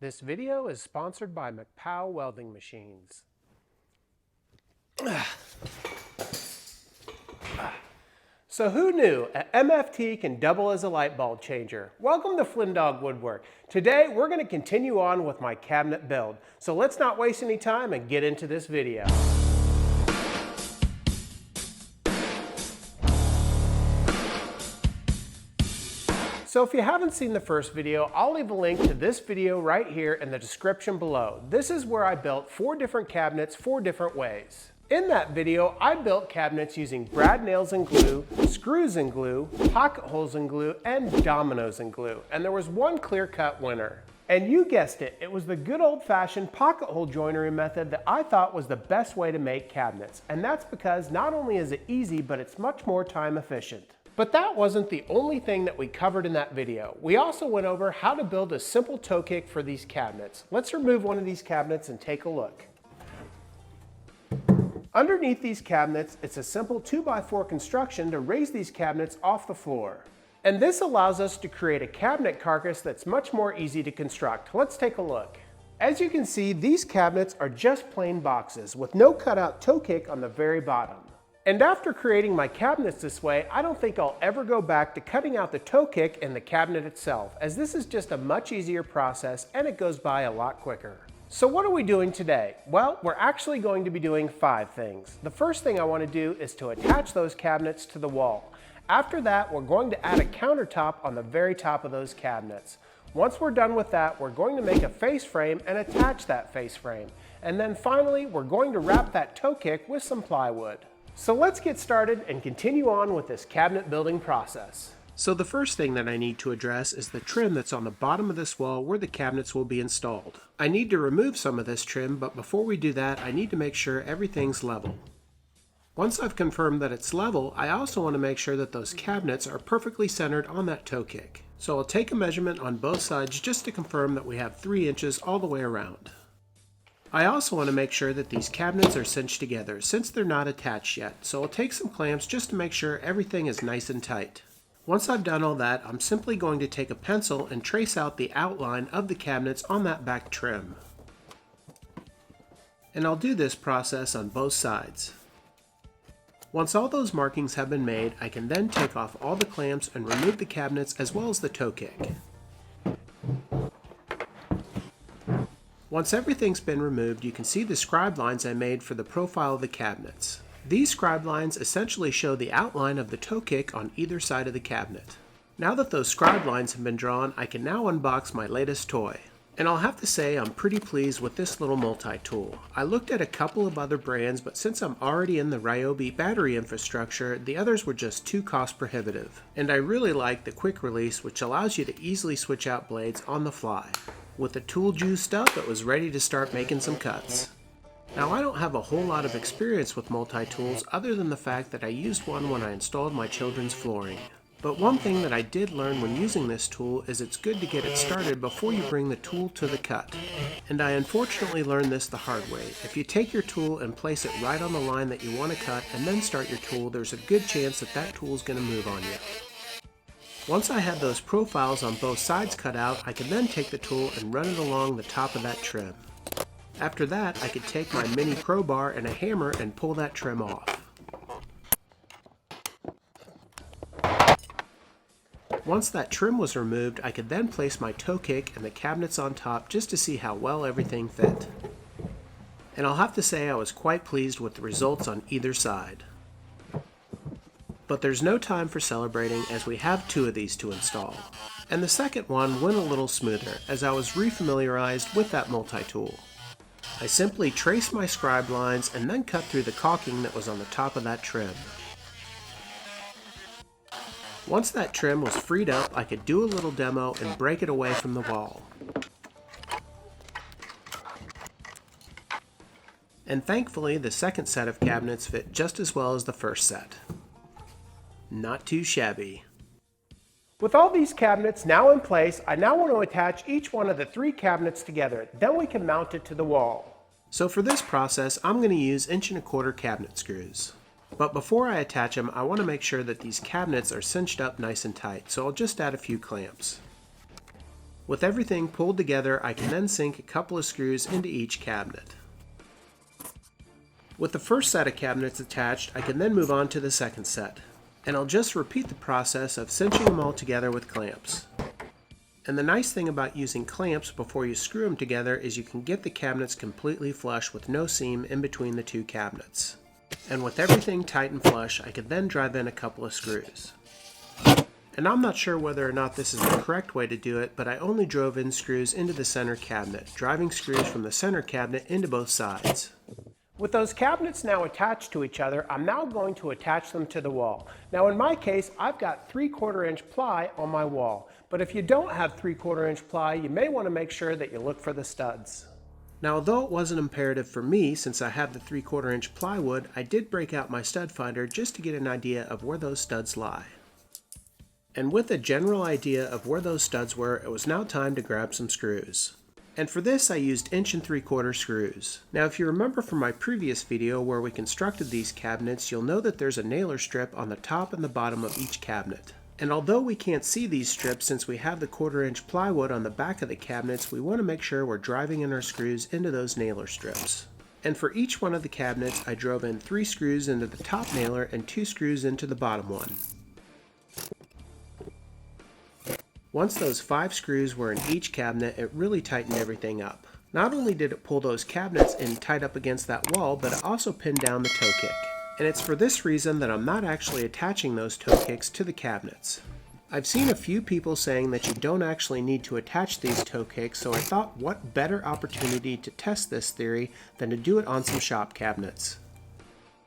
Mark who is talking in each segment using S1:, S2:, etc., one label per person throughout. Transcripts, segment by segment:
S1: This video is sponsored by Mecpow welding machines. So who knew a MFT can double as a light bulb changer? Welcome to Flynndogg Woodwork. Today we're going to continue on with my cabinet build. So let's not waste any time and get into this video. So if you haven't seen the first video, I'll leave a link to this video right here in the description below. This is where I built 4 different cabinets 4 different ways. In that video, I built cabinets using brad nails and glue, screws and glue, pocket holes and glue, and dominoes and glue. And there was one clear-cut winner. And you guessed it, it was the good old-fashioned pocket hole joinery method that I thought was the best way to make cabinets. And that's because not only is it easy, but it's much more time efficient. But that wasn't the only thing that we covered in that video. We also went over how to build a simple toe kick for these cabinets. Let's remove one of these cabinets and take a look. Underneath these cabinets, it's a simple 2x4 construction to raise these cabinets off the floor. And this allows us to create a cabinet carcass that's much more easy to construct. Let's take a look. As you can see, these cabinets are just plain boxes with no cutout toe kick on the very bottom. And after creating my cabinets this way, I don't think I'll ever go back to cutting out the toe kick in the cabinet itself, as this is just a much easier process and it goes by a lot quicker. So what are we doing today? Well, we're actually going to be doing 5 things. The first thing I want to do is to attach those cabinets to the wall. After that, we're going to add a countertop on the very top of those cabinets. Once we're done with that, we're going to make a face frame and attach that face frame. And then finally, we're going to wrap that toe kick with some plywood. So let's get started and continue on with this cabinet building process. So the first thing that I need to address is the trim that's on the bottom of this wall where the cabinets will be installed. I need to remove some of this trim, but before we do that, I need to make sure everything's level. Once I've confirmed that it's level, I also want to make sure that those cabinets are perfectly centered on that toe kick. So I'll take a measurement on both sides just to confirm that we have 3 inches all the way around. I also want to make sure that these cabinets are cinched together since they're not attached yet, so I'll take some clamps just to make sure everything is nice and tight. Once I've done all that, I'm simply going to take a pencil and trace out the outline of the cabinets on that back trim. And I'll do this process on both sides. Once all those markings have been made, I can then take off all the clamps and remove the cabinets as well as the toe kick. Once everything's been removed, you can see the scribe lines I made for the profile of the cabinets. These scribe lines essentially show the outline of the toe kick on either side of the cabinet. Now that those scribe lines have been drawn, I can now unbox my latest toy. And I'll have to say I'm pretty pleased with this little multi-tool. I looked at a couple of other brands, but since I'm already in the Ryobi battery infrastructure, the others were just too cost prohibitive. And I really like the quick release, which allows you to easily switch out blades on the fly. With the tool juiced up, it was ready to start making some cuts. Now I don't have a whole lot of experience with multi-tools other than the fact that I used one when I installed my children's flooring. But one thing that I did learn when using this tool is it's good to get it started before you bring the tool to the cut. And I unfortunately learned this the hard way. If you take your tool and place it right on the line that you want to cut and then start your tool, there's a good chance that that tool is going to move on you. Once I had those profiles on both sides cut out, I could then take the tool and run it along the top of that trim. After that, I could take my mini crowbar and a hammer and pull that trim off. Once that trim was removed, I could then place my toe kick and the cabinets on top just to see how well everything fit. And I'll have to say I was quite pleased with the results on either side. But there's no time for celebrating as we have 2 of these to install. And the second one went a little smoother as I was refamiliarized with that multi-tool. I simply traced my scribe lines and then cut through the caulking that was on the top of that trim. Once that trim was freed up, I could do a little demo and break it away from the wall. And thankfully, the second set of cabinets fit just as well as the first set. Not too shabby. With all these cabinets now in place, I now want to attach each one of the 3 cabinets together. Then we can mount it to the wall. So for this process, I'm going to use 1¼ inch cabinet screws. But before I attach them, I want to make sure that these cabinets are cinched up nice and tight, so I'll just add a few clamps. With everything pulled together, I can then sink a couple of screws into each cabinet. With the first set of cabinets attached, I can then move on to the second set. And I'll just repeat the process of cinching them all together with clamps. And the nice thing about using clamps before you screw them together is you can get the cabinets completely flush with no seam in between the two cabinets. And with everything tight and flush, I can then drive in a couple of screws. And I'm not sure whether or not this is the correct way to do it, but I only drove in screws into the center cabinet, driving screws from the center cabinet into both sides. With those cabinets now attached to each other, I'm now going to attach them to the wall. Now in my case, I've got 3/4 inch ply on my wall, but if you don't have 3/4 inch ply, you may want to make sure that you look for the studs. Now although it wasn't imperative for me since I have the 3/4 inch plywood, I did break out my stud finder just to get an idea of where those studs lie. And with a general idea of where those studs were, it was now time to grab some screws. And for this I used 1 3/4 screws. Now if you remember from my previous video where we constructed these cabinets, you'll know that there's a nailer strip on the top and the bottom of each cabinet. And although we can't see these strips since we have the 1/4 inch plywood on the back of the cabinets, we want to make sure we're driving in our screws into those nailer strips. And for each one of the cabinets, I drove in 3 screws into the top nailer and 2 screws into the bottom one. Once those 5 screws were in each cabinet, it really tightened everything up. Not only did it pull those cabinets in tight up against that wall, but it also pinned down the toe kick. And it's for this reason that I'm not actually attaching those toe kicks to the cabinets. I've seen a few people saying that you don't actually need to attach these toe kicks, so I thought what better opportunity to test this theory than to do it on some shop cabinets.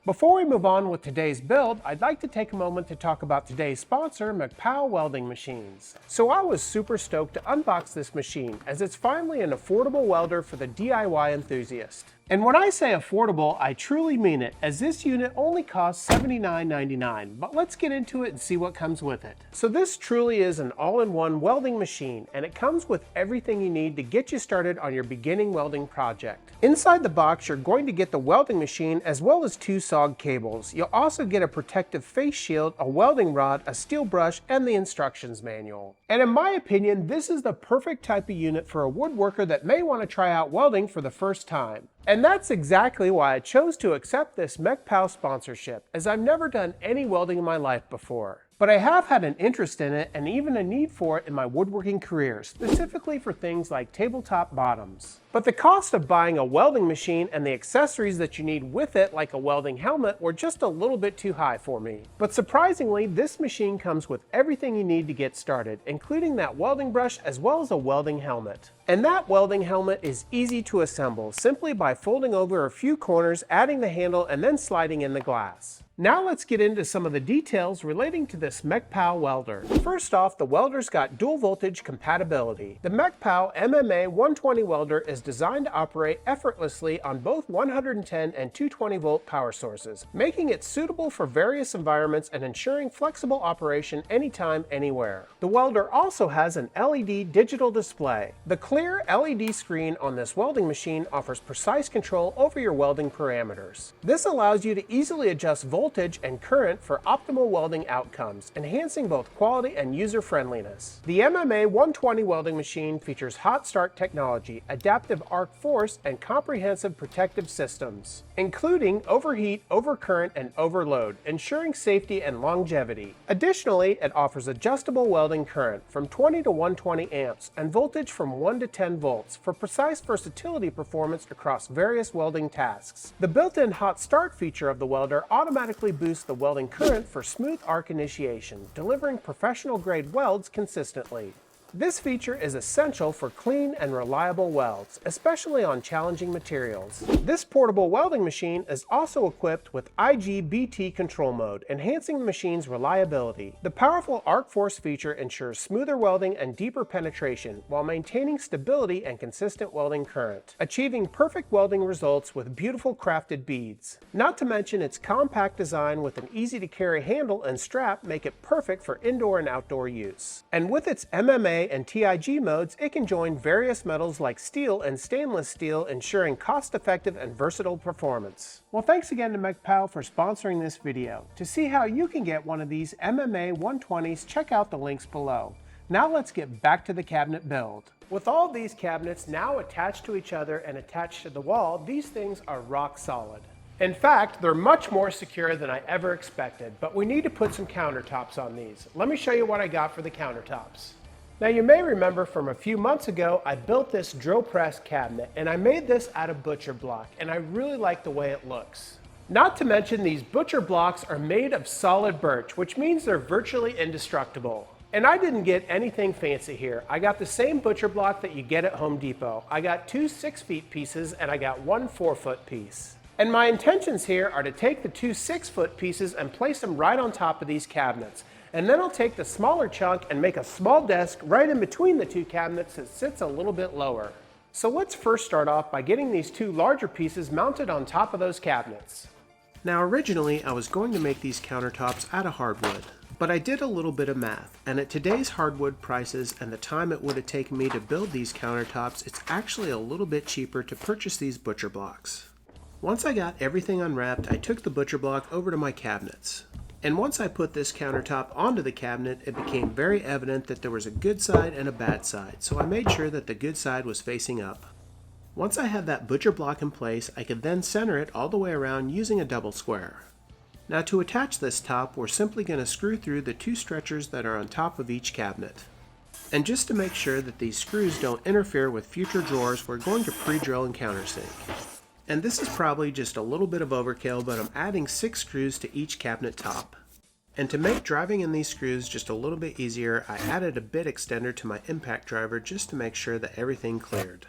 S1: Before we move on with today's build, I'd like to take a moment to talk about today's sponsor, Mecpow welding machines. So I was super stoked to unbox this machine, as it's finally an affordable welder for the DIY enthusiast. And when I say affordable, I truly mean it, as this unit only costs $79.99, but let's get into it and see what comes with it. So this truly is an all-in-one welding machine, and it comes with everything you need to get you started on your beginning welding project. Inside the box, you're going to get the welding machine as well as 2 SOG cables. You'll also get a protective face shield, a welding rod, a steel brush, and the instructions manual. And in my opinion, this is the perfect type of unit for a woodworker that may want to try out welding for the first time. And that's exactly why I chose to accept this Mecpow sponsorship, as I've never done any welding in my life before. But I have had an interest in it and even a need for it in my woodworking career, specifically for things like tabletop bottoms. But the cost of buying a welding machine and the accessories that you need with it, like a welding helmet, were just a little bit too high for me. But surprisingly, this machine comes with everything you need to get started, including that welding brush as well as a welding helmet. And that welding helmet is easy to assemble, simply by folding over a few corners, adding the handle, and then sliding in the glass. Now let's get into some of the details relating to this Mecpow welder. First off, the welder's got dual voltage compatibility. The Mecpow MMA 120 welder is designed to operate effortlessly on both 110 and 220 volt power sources, making it suitable for various environments and ensuring flexible operation anytime, anywhere. The welder also has an LED digital display. The clear LED screen on this welding machine offers precise control over your welding parameters. This allows you to easily adjust voltage and current for optimal welding outcomes, enhancing both quality and user-friendliness. The MMA 120 welding machine features hot start technology, adaptive arc force, and comprehensive protective systems, including overheat, overcurrent, and overload, ensuring safety and longevity. Additionally, it offers adjustable welding current from 20 to 120 amps and voltage from 1 to 10 volts for precise versatility performance across various welding tasks. The built-in hot start feature of the welder automatically boosts the welding current for smooth arc initiation, delivering professional-grade welds consistently. This feature is essential for clean and reliable welds, especially on challenging materials. This portable welding machine is also equipped with IGBT control mode, enhancing the machine's reliability. The powerful arc force feature ensures smoother welding and deeper penetration while maintaining stability and consistent welding current, achieving perfect welding results with beautiful crafted beads. Not to mention its compact design with an easy-to-carry handle and strap make it perfect for indoor and outdoor use. And with its MMA and TIG modes, it can join various metals like steel and stainless steel, ensuring cost-effective and versatile performance. Well, thanks again to Mecpow for sponsoring this video. To see how you can get one of these MMA 120s, check out the links below. Now let's get back to the cabinet build. With all these cabinets now attached to each other and attached to the wall, these things are rock solid. In fact, they're much more secure than I ever expected, but we need to put some countertops on these. Let me show you what I got for the countertops. Now you may remember from a few months ago, I built this drill press cabinet, and I made this out of butcher block, and I really like the way it looks. Not to mention these butcher blocks are made of solid birch, which means they're virtually indestructible. And I didn't get anything fancy here. I got the same butcher block that you get at Home Depot. I got 2 6-foot pieces and I got 1 4-foot piece. And my intentions here are to take the 2 6-foot pieces and place them right on top of these cabinets. And then I'll take the smaller chunk and make a small desk right in between the 2 cabinets that sits a little bit lower. So let's first start off by getting these 2 larger pieces mounted on top of those cabinets. Now originally I was going to make these countertops out of hardwood, but I did a little bit of math, and at today's hardwood prices and the time it would have taken me to build these countertops, it's actually a little bit cheaper to purchase these butcher blocks. Once I got everything unwrapped, I took the butcher block over to my cabinets. And once I put this countertop onto the cabinet, it became very evident that there was a good side and a bad side, so I made sure that the good side was facing up. Once I had that butcher block in place, I could then center it all the way around using a double square. Now to attach this top, we're simply going to screw through the 2 stretchers that are on top of each cabinet. And just to make sure that these screws don't interfere with future drawers, we're going to pre-drill and countersink. And this is probably just a little bit of overkill, but I'm adding 6 screws to each cabinet top. And to make driving in these screws just a little bit easier, I added a bit extender to my impact driver just to make sure that everything cleared.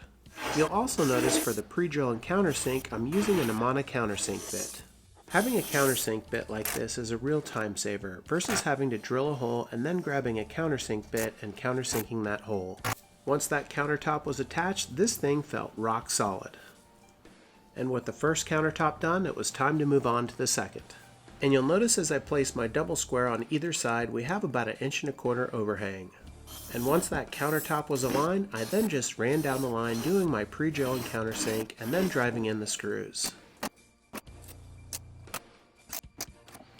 S1: You'll also notice for the pre-drill and countersink, I'm using an Amana countersink bit. Having a countersink bit like this is a real time saver versus having to drill a hole and then grabbing a countersink bit and countersinking that hole. Once that countertop was attached, this thing felt rock solid. And with the first countertop done, it was time to move on to the second. And you'll notice as I place my double square on either side, we have about 1.25 inches overhang. And once that countertop was aligned, I then just ran down the line doing my pre-drill and countersink and then driving in the screws.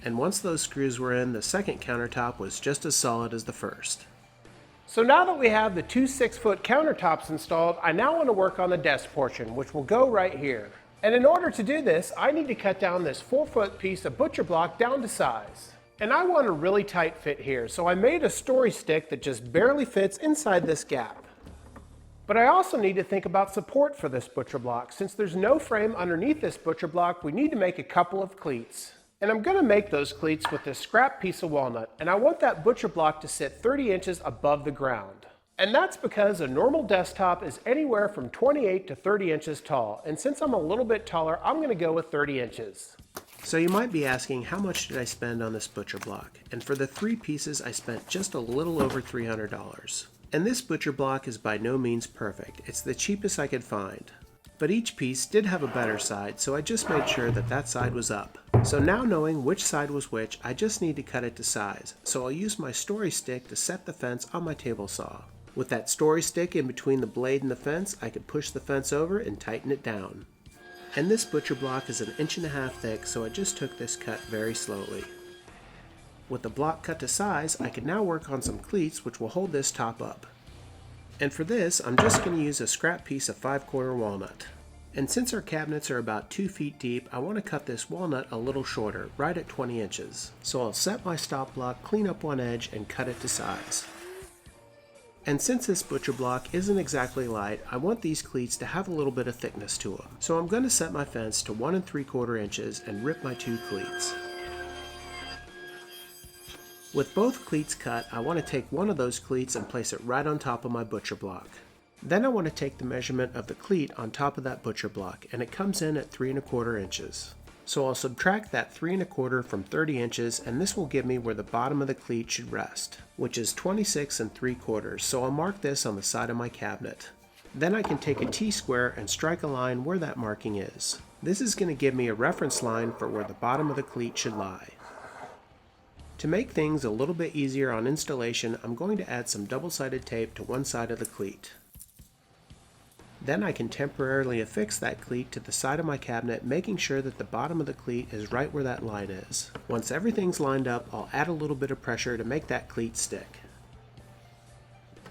S1: And once those screws were in, the second countertop was just as solid as the first. So now that we have the 2 6-foot countertops installed, I now want to work on the desk portion, which will go right here. And in order to do this, I need to cut down this 4-foot piece of butcher block down to size. And I want a really tight fit here, so I made a story stick that just barely fits inside this gap. But I also need to think about support for this butcher block. Since there's no frame underneath this butcher block, we need to make a couple of cleats. And I'm going to make those cleats with this scrap piece of walnut, and I want that butcher block to sit 30 inches above the ground. And that's because a normal desktop is anywhere from 28 to 30 inches tall, and since I'm a little bit taller, I'm going to go with 30 inches. So you might be asking, how much did I spend on this butcher block? And for the 3 pieces, I spent just a little over $300. And this butcher block is by no means perfect. It's the cheapest I could find. But each piece did have a better side, so I just made sure that that side was up. So now knowing which side was which, I just need to cut it to size. So I'll use my story stick to set the fence on my table saw. With that story stick in between the blade and the fence, I could push the fence over and tighten it down. And this butcher block is 1.5 inches thick, so I just took this cut very slowly. With the block cut to size, I can now work on some cleats which will hold this top up. And for this, I'm just going to use a scrap piece of 5/4 walnut. And since our cabinets are about 2 feet deep, I want to cut this walnut a little shorter, right at 20 inches. So I'll set my stop block, clean up one edge, and cut it to size. And since this butcher block isn't exactly light, I want these cleats to have a little bit of thickness to them. So I'm going to set my fence to 1 3/4 inches and rip my 2 cleats. With both cleats cut, I want to take one of those cleats and place it right on top of my butcher block. Then I want to take the measurement of the cleat on top of that butcher block, and it comes in at 3 1/4 inches. So I'll subtract that 3 1/4 from 30 inches, and this will give me where the bottom of the cleat should rest, which is 26 3/4, so I'll mark this on the side of my cabinet. Then I can take a T-square and strike a line where that marking is. This is going to give me a reference line for where the bottom of the cleat should lie. To make things a little bit easier on installation, I'm going to add some double-sided tape to one side of the cleat. Then I can temporarily affix that cleat to the side of my cabinet, making sure that the bottom of the cleat is right where that line is. Once everything's lined up, I'll add a little bit of pressure to make that cleat stick.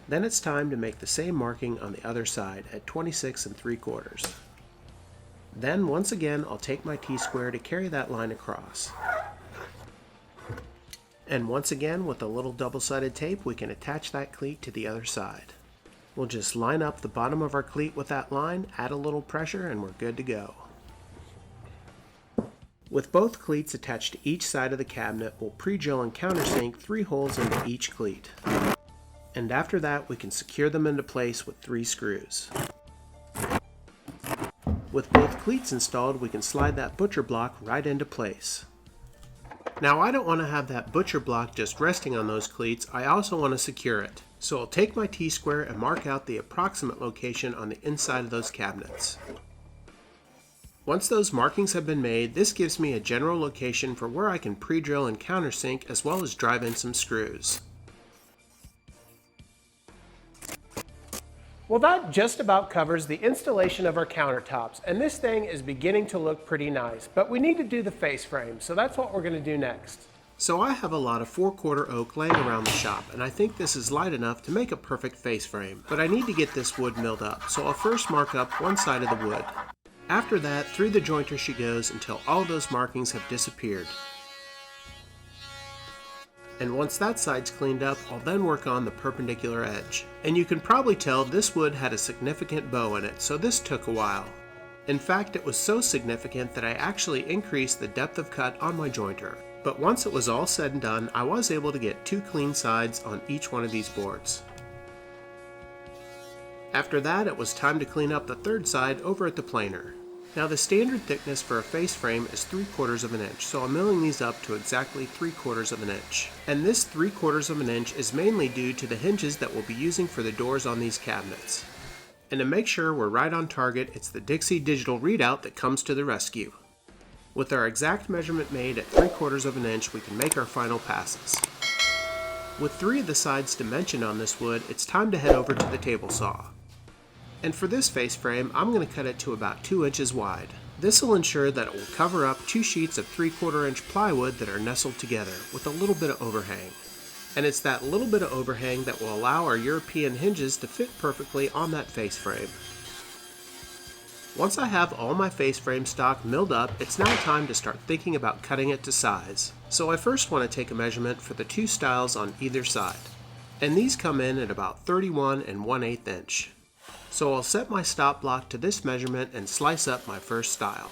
S1: Then it's time to make the same marking on the other side at 26 3/4. Then once again I'll take my T-square to carry that line across. And once again with a little double-sided tape we can attach that cleat to the other side. We'll just line up the bottom of our cleat with that line, add a little pressure, and we're good to go. With both cleats attached to each side of the cabinet, we'll pre-drill and countersink 3 holes into each cleat. And after that, we can secure them into place with 3 screws. With both cleats installed, we can slide that butcher block right into place. Now I don't want to have that butcher block just resting on those cleats, I also want to secure it. So I'll take my T-square and mark out the approximate location on the inside of those cabinets. Once those markings have been made, this gives me a general location for where I can pre-drill and countersink as well as drive in some screws. Well, that just about covers the installation of our countertops, and this thing is beginning to look pretty nice, but we need to do the face frame, so that's what we're going to do next. So I have a lot of 4/4 oak laying around the shop, and I think this is light enough to make a perfect face frame, but I need to get this wood milled up, so I'll first mark up one side of the wood. After that, through the jointer she goes until all those markings have disappeared. And once that side's cleaned up, I'll then work on the perpendicular edge. And you can probably tell this wood had a significant bow in it, so this took a while. In fact, it was so significant that I actually increased the depth of cut on my jointer. But once it was all said and done, I was able to get 2 clean sides on each one of these boards. After that, it was time to clean up the third side over at the planer. Now the standard thickness for a face frame is 3/4 inch, so I'm milling these up to exactly 3/4 inch. And this 3/4 inch is mainly due to the hinges that we'll be using for the doors on these cabinets. And to make sure we're right on target, it's the Dixie digital readout that comes to the rescue. With our exact measurement made at 3/4 inch, we can make our final passes. With 3 of the sides dimensioned on this wood, it's time to head over to the table saw. And for this face frame, I'm going to cut it to about 2 inches wide. This will ensure that it will cover up 2 sheets of 3/4 inch plywood that are nestled together with a little bit of overhang. And it's that little bit of overhang that will allow our European hinges to fit perfectly on that face frame. Once I have all my face frame stock milled up, it's now time to start thinking about cutting it to size. So I first want to take a measurement for the 2 stiles on either side. And these come in at about 31 1/8 inch. So I'll set my stop block to this measurement and slice up my first stile.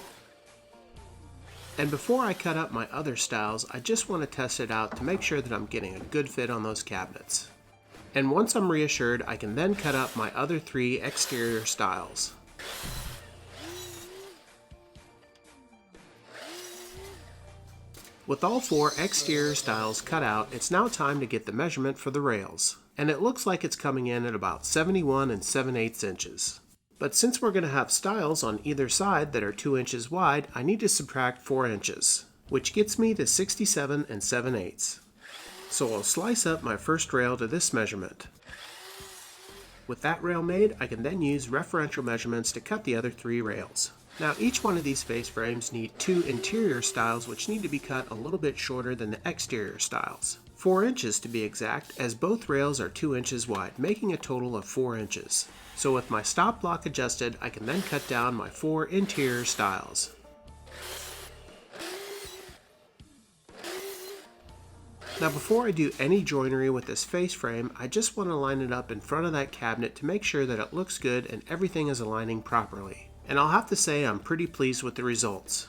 S1: And before I cut up my other stiles, I just want to test it out to make sure that I'm getting a good fit on those cabinets. And once I'm reassured, I can then cut up my other 3 exterior stiles. With all 4 exterior stiles cut out, it's now time to get the measurement for the rails. And it looks like it's coming in at about 71 7/8 inches. But since we're going to have stiles on either side that are 2 inches wide, I need to subtract 4 inches, which gets me to 67 7/8. So I'll slice up my first rail to this measurement. With that rail made, I can then use referential measurements to cut the other 3 rails. Now each one of these face frames need 2 interior stiles which need to be cut a little bit shorter than the exterior stiles. 4 inches to be exact, as both rails are 2 inches wide, making a total of 4 inches. So with my stop block adjusted, I can then cut down my 4 interior stiles. Now before I do any joinery with this face frame, I just want to line it up in front of that cabinet to make sure that it looks good and everything is aligning properly. And I'll have to say I'm pretty pleased with the results.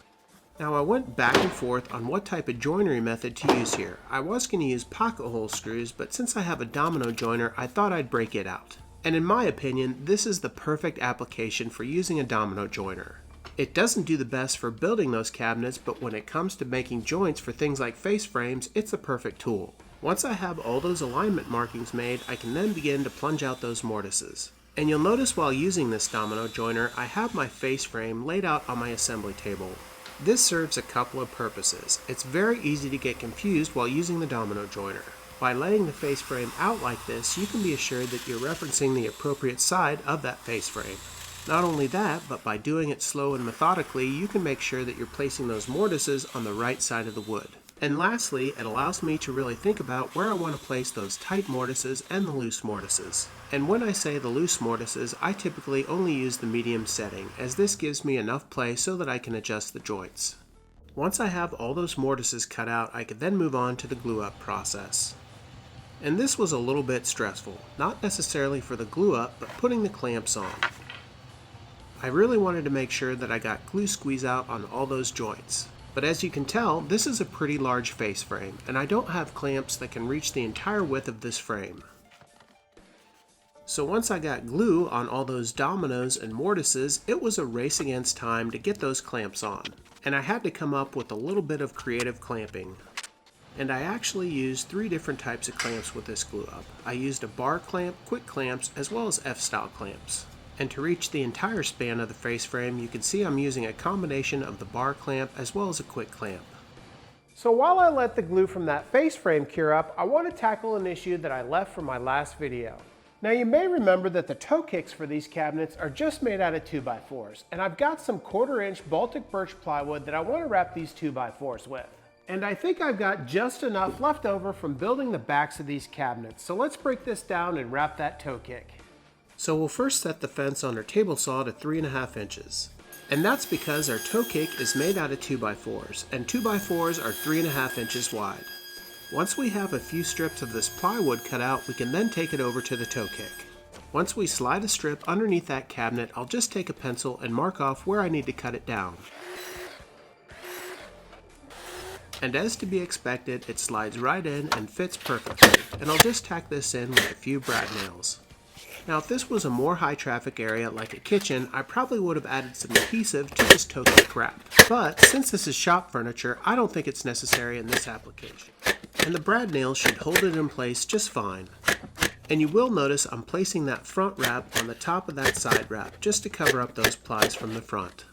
S1: Now I went back and forth on what type of joinery method to use here. I was going to use pocket hole screws, but since I have a domino joiner, I thought I'd break it out. And in my opinion, this is the perfect application for using a domino joiner. It doesn't do the best for building those cabinets, but when it comes to making joints for things like face frames, it's a perfect tool. Once I have all those alignment markings made, I can then begin to plunge out those mortises. And you'll notice while using this domino joiner, I have my face frame laid out on my assembly table. This serves a couple of purposes. It's very easy to get confused while using the domino joiner. By laying the face frame out like this, you can be assured that you're referencing the appropriate side of that face frame. Not only that, but by doing it slow and methodically, you can make sure that you're placing those mortises on the right side of the wood. And lastly, it allows me to really think about where I want to place those tight mortises and the loose mortises. And when I say the loose mortises, I typically only use the medium setting, as this gives me enough play so that I can adjust the joints. Once I have all those mortises cut out, I could then move on to the glue up process. And this was a little bit stressful, not necessarily for the glue up, but putting the clamps on. I really wanted to make sure that I got glue squeeze out on all those joints. But as you can tell, this is a pretty large face frame, and I don't have clamps that can reach the entire width of this frame. So once I got glue on all those dominoes and mortises, it was a race against time to get those clamps on. And I had to come up with a little bit of creative clamping. And I actually used 3 different types of clamps with this glue up. I used a bar clamp, quick clamps, as well as F-style clamps. And to reach the entire span of the face frame, you can see I'm using a combination of the bar clamp as well as a quick clamp. So while I let the glue from that face frame cure up, I want to tackle an issue that I left from my last video. Now you may remember that the toe kicks for these cabinets are just made out of 2x4s, and I've got some 1/4 inch Baltic birch plywood that I want to wrap these 2x4s with. And I think I've got just enough left over from building the backs of these cabinets, so let's break this down and wrap that toe kick. So we'll first set the fence on our table saw to 3.5 inches. And that's because our toe kick is made out of 2x4s, and 2x4s are 3.5 inches wide. Once we have a few strips of this plywood cut out, we can then take it over to the toe kick. Once we slide a strip underneath that cabinet, I'll just take a pencil and mark off where I need to cut it down. And as to be expected, it slides right in and fits perfectly, and I'll just tack this in with a few brad nails. Now if this was a more high traffic area like a kitchen, I probably would have added some adhesive to this toe kick wrap. But since this is shop furniture, I don't think it's necessary in this application. And the brad nails should hold it in place just fine. And you will notice I'm placing that front wrap on the top of that side wrap just to cover up those plies from the front.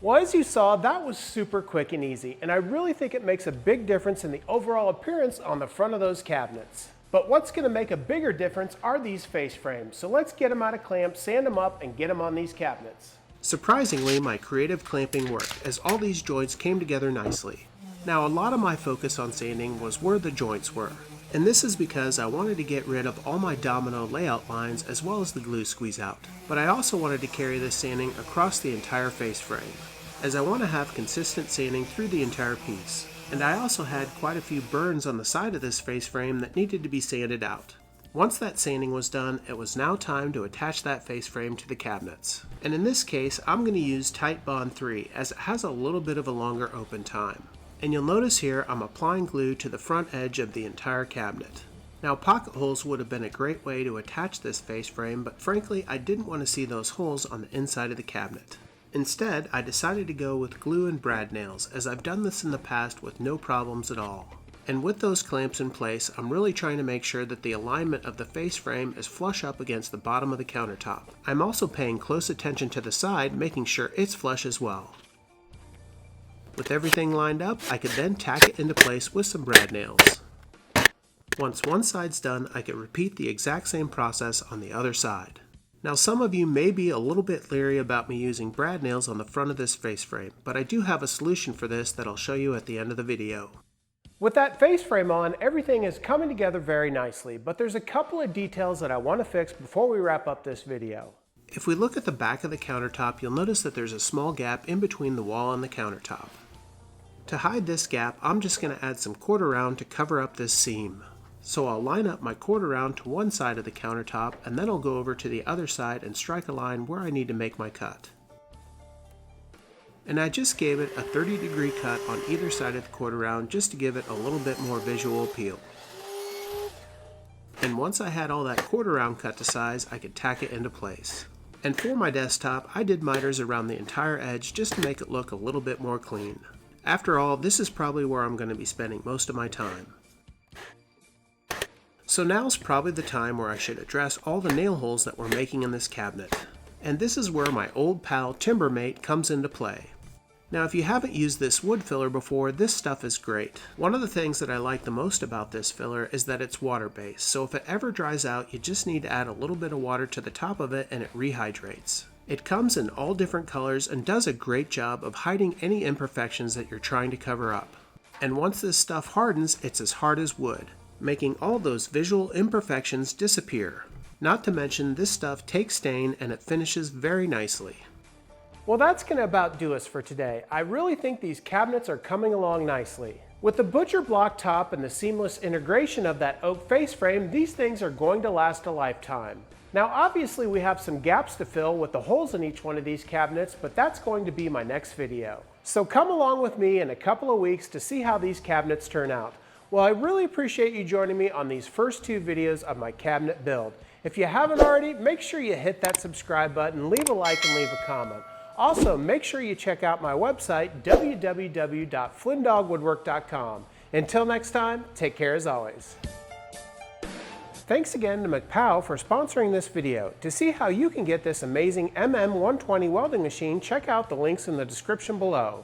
S1: Well, as you saw, that was super quick and easy, and I really think it makes a big difference in the overall appearance on the front of those cabinets. But what's going to make a bigger difference are these face frames, so let's get them out of clamps, sand them up, and get them on these cabinets. Surprisingly, my creative clamping worked, as all these joints came together nicely. Now, a lot of my focus on sanding was where the joints were, and this is because I wanted to get rid of all my domino layout lines as well as the glue squeeze out. But I also wanted to carry this sanding across the entire face frame, as I want to have consistent sanding through the entire piece. And I also had quite a few burns on the side of this face frame that needed to be sanded out. Once that sanding was done, it was now time to attach that face frame to the cabinets. And in this case, I'm going to use Titebond 3 as it has a little bit of a longer open time. And you'll notice here I'm applying glue to the front edge of the entire cabinet. Now pocket holes would have been a great way to attach this face frame, but frankly I didn't want to see those holes on the inside of the cabinet. Instead, I decided to go with glue and brad nails, as I've done this in the past with no problems at all. And with those clamps in place, I'm really trying to make sure that the alignment of the face frame is flush up against the bottom of the countertop. I'm also paying close attention to the side, making sure it's flush as well. With everything lined up, I could then tack it into place with some brad nails. Once one side's done, I could repeat the exact same process on the other side. Now some of you may be a little bit leery about me using brad nails on the front of this face frame, but I do have a solution for this that I'll show you at the end of the video. With that face frame on, everything is coming together very nicely, but there's a couple of details that I want to fix before we wrap up this video. If we look at the back of the countertop, you'll notice that there's a small gap in between the wall and the countertop. To hide this gap, I'm just going to add some 1/4 round to cover up this seam. So I'll line up my 1/4 round to one side of the countertop, and then I'll go over to the other side and strike a line where I need to make my cut. And I just gave it a 30-degree cut on either side of the 1/4 round just to give it a little bit more visual appeal. And once I had all that 1/4 round cut to size, I could tack it into place. And for my desktop, I did miters around the entire edge just to make it look a little bit more clean. After all, this is probably where I'm going to be spending most of my time. So now's probably the time where I should address all the nail holes that we're making in this cabinet. And this is where my old pal Timbermate comes into play. Now if you haven't used this wood filler before, this stuff is great. One of the things that I like the most about this filler is that it's water-based, so if it ever dries out, you just need to add a little bit of water to the top of it and it rehydrates. It comes in all different colors and does a great job of hiding any imperfections that you're trying to cover up. And once this stuff hardens, it's as hard as wood, making all those visual imperfections disappear. Not to mention, this stuff takes stain and it finishes very nicely. Well, that's going to about do us for today. I really think these cabinets are coming along nicely. With the butcher block top and the seamless integration of that oak face frame, these things are going to last a lifetime. Now obviously we have some gaps to fill with the holes in each one of these cabinets, but that's going to be my next video. So come along with me in a couple of weeks to see how these cabinets turn out. Well, I really appreciate you joining me on these first 2 videos of my cabinet build. If you haven't already, make sure you hit that subscribe button, leave a like, and leave a comment. Also, make sure you check out my website, www.flynndoggwoodwork.com. Until next time, take care as always. Thanks again to Mecpow for sponsoring this video. To see how you can get this amazing MM120 welding machine, check out the links in the description below.